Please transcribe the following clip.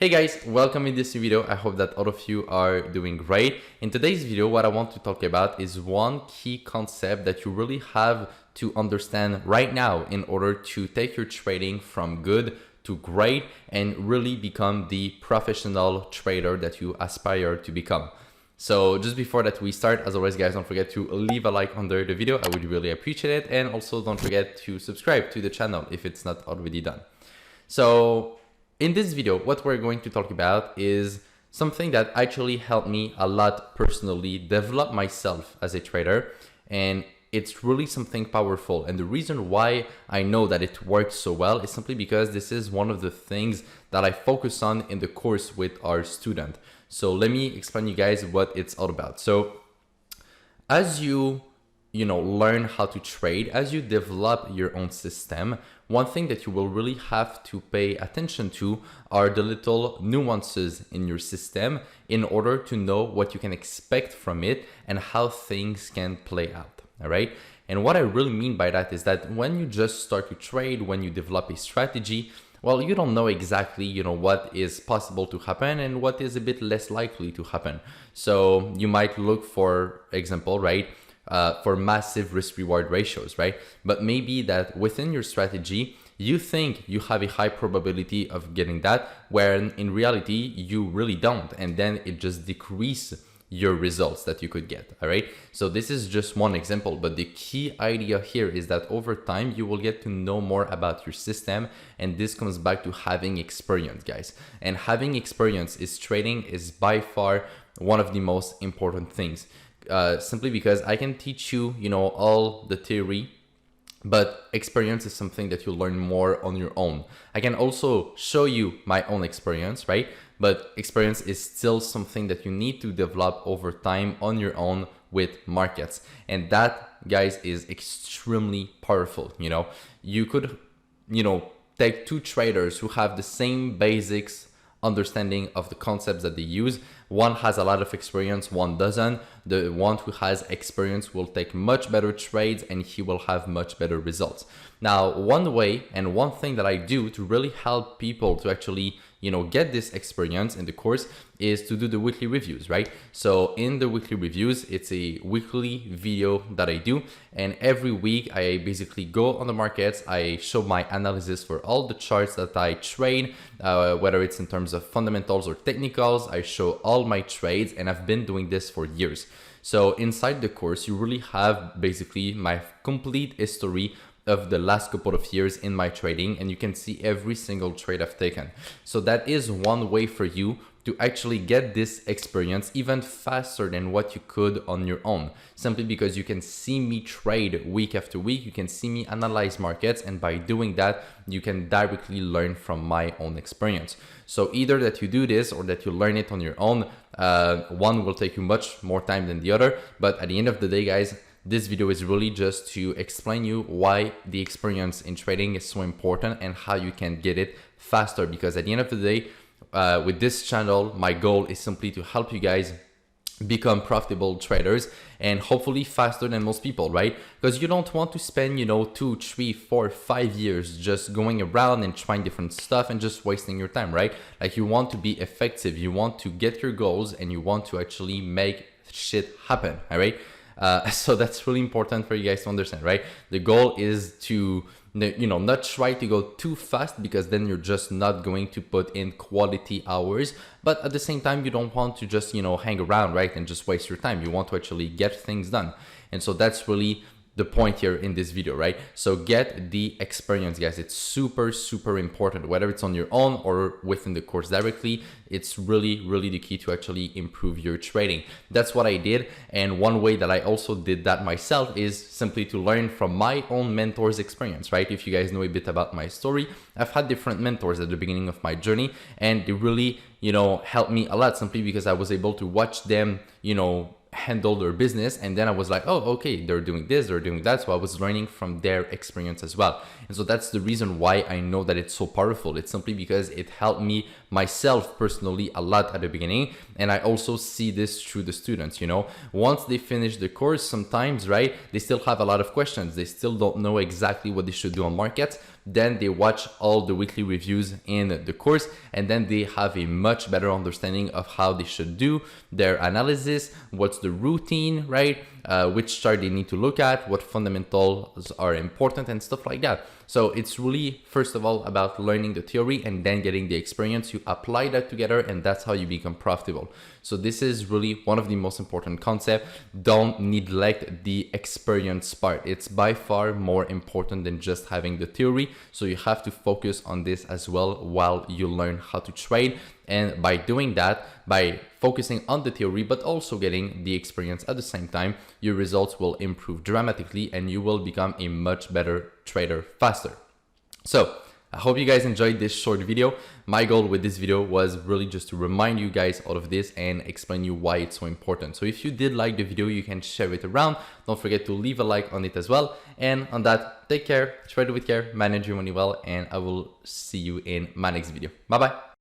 Hey guys, welcome in this new video. I hope that all of you are doing great. In today's video, what I want to talk about is one key concept that you really have to understand right now in order to take your trading from good to great and really become the professional trader that you aspire to become. So just before that we start, as always guys, don't forget to leave a like under the video. I would really appreciate it. And also don't forget to subscribe to the channel if it's not already done. So in this video, what we're going to talk about is something that actually helped me a lot personally develop myself as a trader. And it's really something powerful. And the reason why I know that it works so well is simply because this is one of the things that I focus on in the course with our student. So let me explain you guys what it's all about. So as you learn how to trade, as you develop your own system, one thing that you will really have to pay attention to are the little nuances in your system in order to know what you can expect from it and how things can play out. All right. And what I really mean by that is that when you just start to trade, when you develop a strategy, well, you don't know exactly, what is possible to happen and what is a bit less likely to happen. So you might look, for example, right, for massive risk reward ratios, right? But maybe that within your strategy, you think you have a high probability of getting that, where in reality, you really don't. And then it just decreases your results that you could get, all right? So this is just one example, but the key idea here is that over time, you will get to know more about your system. And this comes back to having experience, guys. And having experience is trading is by far one of the most important things. Simply because I can teach you, all the theory, but experience is something that you learn more on your own. I can also show you my own experience, right? But experience is still something that you need to develop over time on your own with markets. And that, guys, is extremely powerful. You could, take two traders who have the same basics understanding of the concepts that they use. One has a lot of experience, one doesn't. The one who has experience will take much better trades and he will have much better results. Now, one way and one thing that I do to really help people to actually, get this experience in the course is to do the weekly reviews, right? So in the weekly reviews, it's a weekly video that I do. And every week I basically go on the markets. I show my analysis for all the charts that I trade, whether it's in terms of fundamentals or technicals. I show all my trades and I've been doing this for years. So inside the course, you really have basically my complete history of the last couple of years in my trading, and you can see every single trade I've taken. So that is one way for you to actually get this experience even faster than what you could on your own, simply because you can see me trade week after week, you can see me analyze markets, and by doing that, you can directly learn from my own experience. So either that you do this or that you learn it on your own, one will take you much more time than the other, but at the end of the day, guys, this video is really just to explain you why the experience in trading is so important and how you can get it faster. Because at the end of the day, with this channel, my goal is simply to help you guys become profitable traders and hopefully faster than most people, right? Because you don't want to spend, 2, 3, 4, 5 years just going around and trying different stuff and just wasting your time, right? Like you want to be effective, you want to get your goals and you want to actually make shit happen, all right? So that's really important for you guys to understand, right? The goal is to, not try to go too fast because then you're just not going to put in quality hours. But at the same time, you don't want to just, hang around, right? And just waste your time. You want to actually get things done. And so that's really the point here in this video, right? So get the experience, guys. It's super, super important, whether it's on your own or within the course directly. It's really, really the key to actually improve your trading. That's what I did. And one way that I also did that myself is simply to learn from my own mentor's experience, right? If you guys know a bit about my story, I've had different mentors at the beginning of my journey, and they really, helped me a lot simply because I was able to watch them, handle their business, and then I was like, oh, okay, they're doing this, they're doing that. So I was learning from their experience as well. And so that's the reason why I know that it's so powerful. It's simply because it helped me myself personally a lot at the beginning. And I also see this through the students, once they finish the course, sometimes, right, they still have a lot of questions. They still don't know exactly what they should do on markets, then they watch all the weekly reviews in the course, and then they have a much better understanding of how they should do their analysis, what's the routine, right? Which chart they need to look at, what fundamentals are important and stuff like that. So it's really, first of all, about learning the theory and then getting the experience. You apply that together and that's how you become profitable. So this is really one of the most important concepts. Don't neglect the experience part. It's by far more important than just having the theory. So you have to focus on this as well while you learn how to trade. And by doing that, by focusing on the theory, but also getting the experience at the same time, your results will improve dramatically and you will become a much better trader faster. So I hope you guys enjoyed this short video. My goal with this video was really just to remind you guys all of this and explain you why it's so important. So if you did like the video, you can share it around. Don't forget to leave a like on it as well. And on that, take care, trade with care, manage your money well, and I will see you in my next video. Bye bye.